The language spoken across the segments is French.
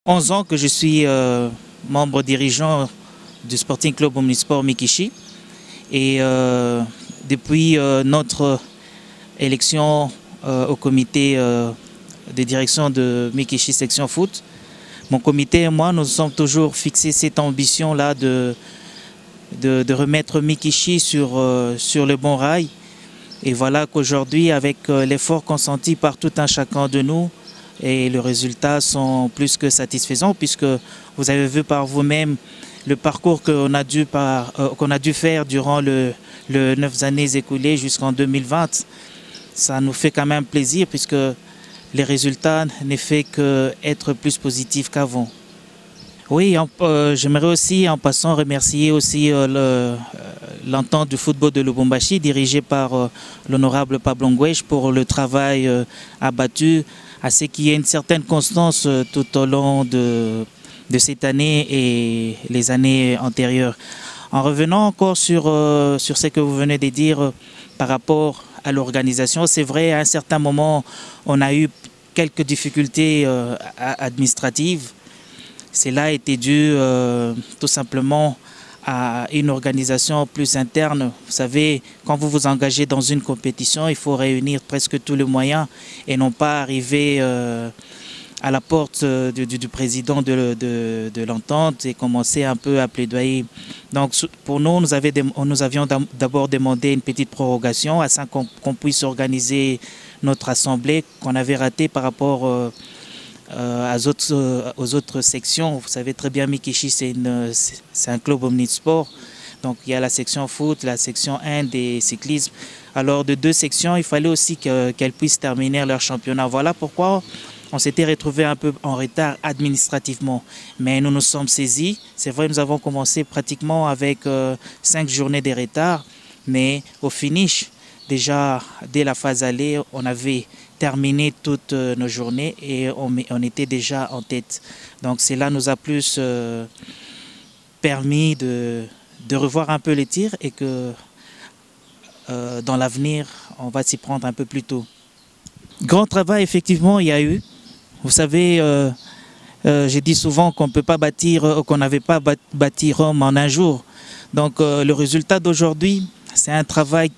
11 ans que je suis membre dirigeant du Sporting Club Omnisport Mikichi et depuis notre élection au comité de direction de Mikichi Section Foot, mon comité et moi nous sommes toujours fixés cette ambition-là de remettre Mikichi sur le bon rail. Et voilà qu'aujourd'hui, avec l'effort consenti par tout un chacun de nous, et les résultats sont plus que satisfaisants puisque vous avez vu par vous-même le parcours qu'on a dû faire durant les 9 années écoulées jusqu'en 2020. Ça nous fait quand même plaisir puisque les résultats ne font qu'être plus positifs qu'avant. Oui, j'aimerais aussi en passant remercier aussi l'entente du football de Lubumbashi dirigée par l'honorable Pablo Ngwesh pour le travail abattu, à ce qu'il y ait une certaine constance tout au long de cette année et les années antérieures. En revenant encore sur ce que vous venez de dire par rapport à l'organisation, c'est vrai, à un certain moment, on a eu quelques difficultés administratives. Cela a été dû tout simplement à une organisation plus interne. Vous savez, quand vous vous engagez dans une compétition, il faut réunir presque tous les moyens et non pas arriver à la porte du président de l'entente et commencer un peu à plaidoyer. Donc pour nous, nous avions d'abord demandé une petite prorogation afin qu'on puisse organiser notre assemblée qu'on avait ratée par rapport aux autres sections. Vous savez très bien, Mikichi, c'est un club omnisport. Donc il y a la section foot, la section hand et cyclisme. Alors de deux sections, il fallait aussi qu'elles puissent terminer leur championnat. Voilà pourquoi on s'était retrouvé un peu en retard administrativement. Mais nous nous sommes saisis. C'est vrai, nous avons commencé pratiquement avec 5 journées de retard. Mais au finish, déjà dès la phase aller, on avait terminé toutes nos journées et on était déjà en tête. Donc cela nous a plus permis de revoir un peu les tirs et que dans l'avenir, on va s'y prendre un peu plus tôt. Grand travail, effectivement, il y a eu. Vous savez, j'ai dit souvent qu'on ne peut pas bâtir, qu'on n'avait pas bâti Rome en un jour. Donc le résultat d'aujourd'hui, c'est un travail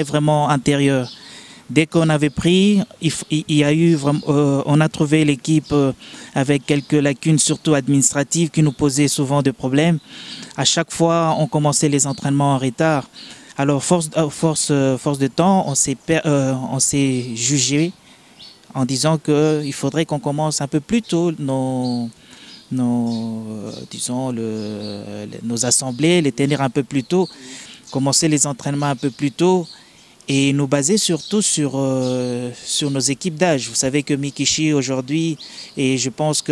vraiment intérieur. Dès qu'on avait pris, on a trouvé l'équipe avec quelques lacunes, surtout administratives, qui nous posaient souvent des problèmes. À chaque fois, on commençait les entraînements en retard. Alors, force de temps, on s'est jugé en disant qu'il faudrait qu'on commence un peu plus tôt nos assemblées, les tenir un peu plus tôt, commencer les entraînements un peu plus tôt et nous baser surtout sur nos équipes d'âge. Vous savez que Mikichi aujourd'hui, et je pense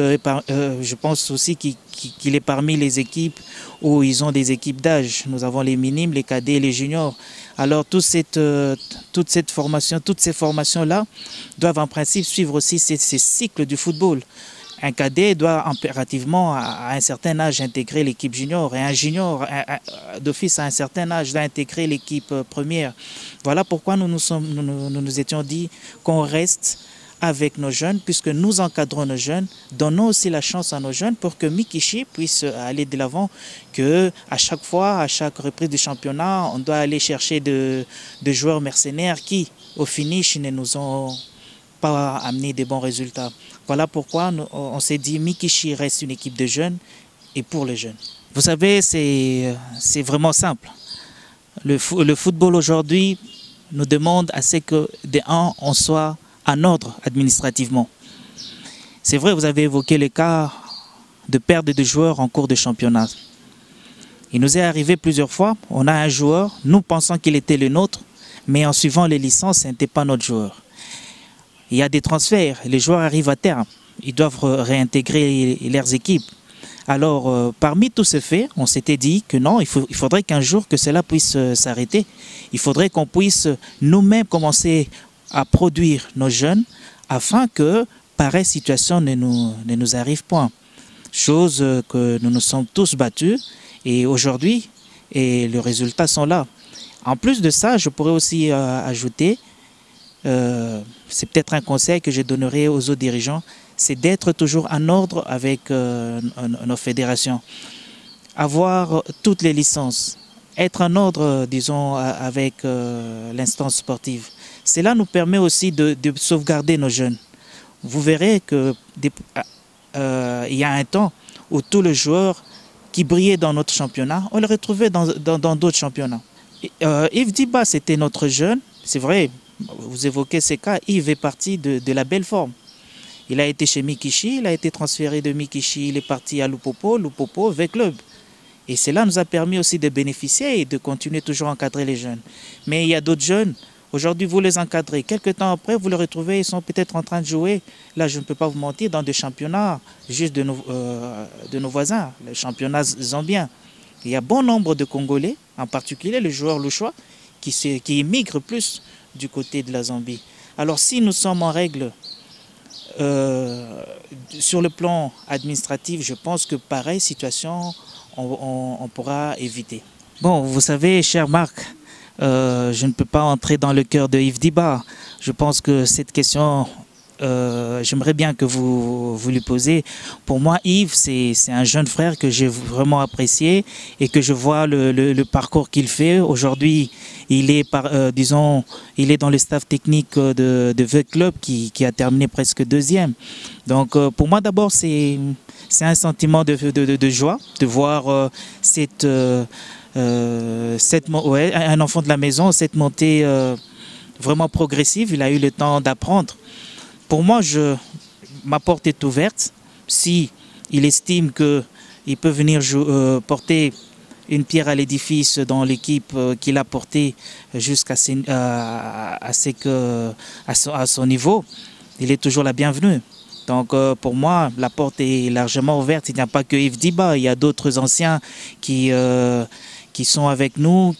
aussi qu'il est parmi les équipes où ils ont des équipes d'âge. Nous avons les minimes, les cadets et les juniors. Alors toutes ces formations-là doivent en principe suivre aussi ces cycles du football. Un cadet doit impérativement, à un certain âge, intégrer l'équipe junior. Et un junior, d'office, à un certain âge, doit intégrer l'équipe première. Voilà pourquoi nous nous étions dit qu'on reste avec nos jeunes, puisque nous encadrons nos jeunes, donnons aussi la chance à nos jeunes pour que Mikichi puisse aller de l'avant, qu'à chaque fois, à chaque reprise du championnat, on doit aller chercher de joueurs mercenaires qui, au finish, ne nous ont pas amené des bons résultats. Voilà pourquoi on s'est dit Mikichi reste une équipe de jeunes et pour les jeunes. Vous savez, c'est vraiment simple. Le football aujourd'hui nous demande à ce que, on soit en ordre administrativement. C'est vrai, vous avez évoqué le cas de perte de joueurs en cours de championnat. Il nous est arrivé plusieurs fois, on a un joueur, nous pensons qu'il était le nôtre, mais en suivant les licences, ce n'était pas notre joueur. Il y a des transferts, les joueurs arrivent à terme, ils doivent réintégrer leurs équipes. Alors, parmi tous ces faits, on s'était dit que non, il faudrait qu'un jour que cela puisse s'arrêter. Il faudrait qu'on puisse nous-mêmes commencer à produire nos jeunes afin que pareille situation ne nous arrive point. Chose que nous nous sommes tous battus et aujourd'hui, les résultats sont là. En plus de ça, je pourrais aussi ajouter, c'est peut-être un conseil que je donnerai aux autres dirigeants, c'est d'être toujours en ordre avec nos fédérations. Avoir toutes les licences, être en ordre, disons, avec l'instance sportive. Cela nous permet aussi de sauvegarder nos jeunes. Vous verrez qu'il y a un temps où tous les joueurs qui brillaient dans notre championnat, on les retrouvait dans d'autres championnats. Yves Diba, c'était notre jeune, c'est vrai, vous évoquez ces cas, Yves est parti de la belle forme. Il a été chez Mikishi, il a été transféré de Mikishi, il est parti à Lupopo, Lupopo avec club. Et cela nous a permis aussi de bénéficier et de continuer toujours à encadrer les jeunes. Mais il y a d'autres jeunes, aujourd'hui vous les encadrez, quelques temps après vous les retrouvez, ils sont peut-être en train de jouer, là je ne peux pas vous mentir, dans des championnats juste de nos voisins, les championnats zambiens. Il y a bon nombre de Congolais, en particulier les joueurs louchois, qui émigrent plus du côté de la Zambie. Alors si nous sommes en règle sur le plan administratif, je pense que pareille situation, on pourra éviter. Bon, vous savez, cher Marc, je ne peux pas entrer dans le cœur de Yves Diba. Je pense que cette question, j'aimerais bien que vous lui posez. Pour moi, Yves, c'est un jeune frère que j'ai vraiment apprécié et que je vois le parcours qu'il fait. Aujourd'hui, il est, disons, il est dans le staff technique de The Club qui a terminé presque deuxième. Donc, pour moi, d'abord, c'est un sentiment de joie de voir un enfant de la maison, cette montée vraiment progressive. Il a eu le temps d'apprendre. Pour moi, ma porte est ouverte. Si il estime qu'il peut venir porter une pierre à l'édifice dans l'équipe qu'il a portée jusqu'à son niveau, il est toujours la bienvenue. Donc pour moi, la porte est largement ouverte. Il n'y a pas que Yves Diba, il y a d'autres anciens qui sont avec nous,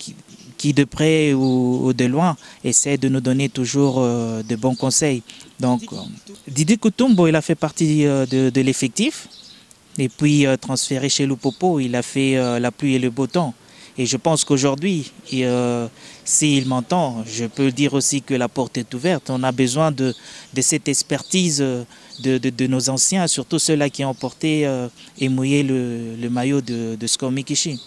qui de près ou de loin essaient de nous donner toujours de bons conseils. Donc Didi Kutumbo, il a fait partie de l'effectif. Et puis transféré chez Lupopo, il a fait la pluie et le beau temps. Et je pense qu'aujourd'hui, s'il m'entend, je peux dire aussi que la porte est ouverte. On a besoin de cette expertise de nos anciens, surtout ceux-là qui ont porté et mouillé le maillot de SCOR Mikishi.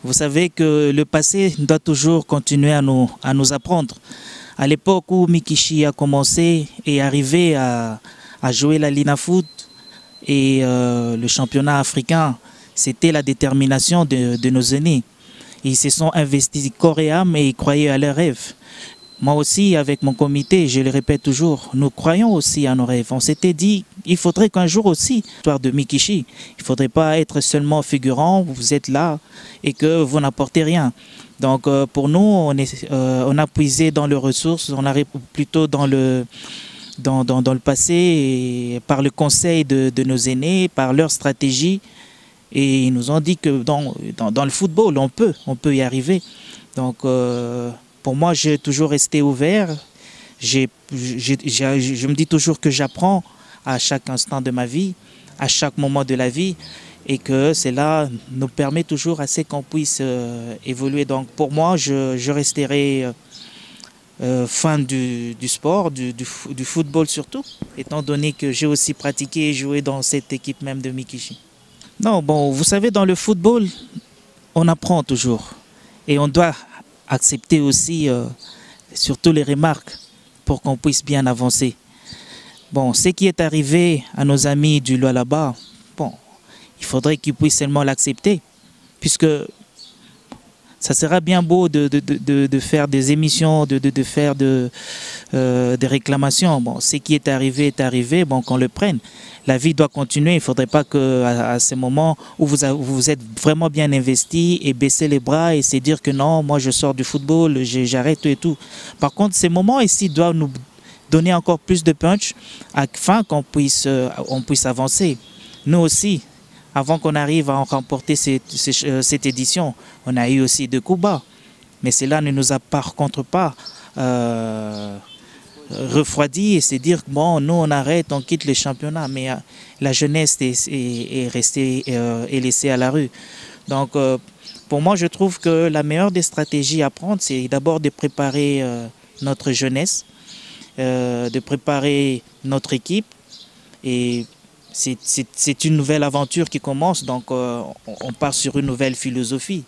Vous savez que le passé doit toujours continuer à nous apprendre. À l'époque où Mikishi a commencé et arrivé à jouer la Lina Foot et le championnat africain, c'était la détermination de nos aînés. Ils se sont investis corps et âme et ils croyaient à leurs rêves. Moi aussi, avec mon comité, je le répète toujours, nous croyons aussi à nos rêves. On s'était dit, il faudrait qu'un jour aussi, l'histoire de Mikishi, il ne faudrait pas être seulement figurant, vous êtes là et que vous n'apportez rien. Donc pour nous, on a puisé dans les ressources, on a plutôt dans le passé, et par le conseil de nos aînés, par leur stratégie. Et ils nous ont dit que dans le football, on peut y arriver. Donc pour moi, j'ai toujours resté ouvert. Je me dis toujours que j'apprends à chaque instant de ma vie, à chaque moment de la vie. Et que cela nous permet toujours assez qu'on puisse évoluer. Donc pour moi, je resterai fan du sport, du football surtout, étant donné que j'ai aussi pratiqué et joué dans cette équipe même de Mikishi. Non, bon, vous savez, dans le football, on apprend toujours. Et on doit accepter aussi surtout les remarques pour qu'on puisse bien avancer. Bon, ce qui est arrivé à nos amis du Lualaba, bon, il faudrait qu'ils puissent seulement l'accepter, puisque ça sera bien beau de faire des émissions, de faire des réclamations. Bon, ce qui est arrivé, bon, qu'on le prenne. La vie doit continuer. Il ne faudrait pas qu'à ce moment où vous êtes vraiment bien investi et baisser les bras et se dire que non, moi je sors du football, j'arrête et tout. Par contre, ces moments ici doivent nous donner encore plus de punch afin qu'on puisse avancer. Nous aussi, avant qu'on arrive à remporter cette édition, on a eu aussi de coups bas. Mais cela ne nous a par contre pas refroidi et se dire bon, nous on arrête, on quitte le championnat. Mais la jeunesse est restée et laissée à la rue. Donc pour moi, je trouve que la meilleure des stratégies à prendre, c'est d'abord de préparer notre jeunesse, de préparer notre équipe Et c'est une nouvelle aventure qui commence, donc on part sur une nouvelle philosophie.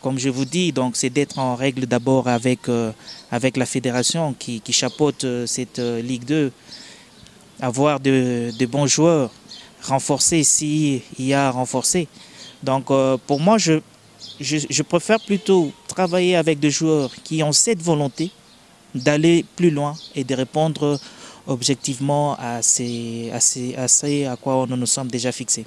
Comme je vous dis, donc c'est d'être en règle d'abord avec la fédération qui chapeaute cette Ligue 2, avoir de bons joueurs, renforcer s'il y a à renforcer. Donc pour moi, je préfère plutôt travailler avec des joueurs qui ont cette volonté d'aller plus loin et de répondre objectivement à quoi nous nous sommes déjà fixés.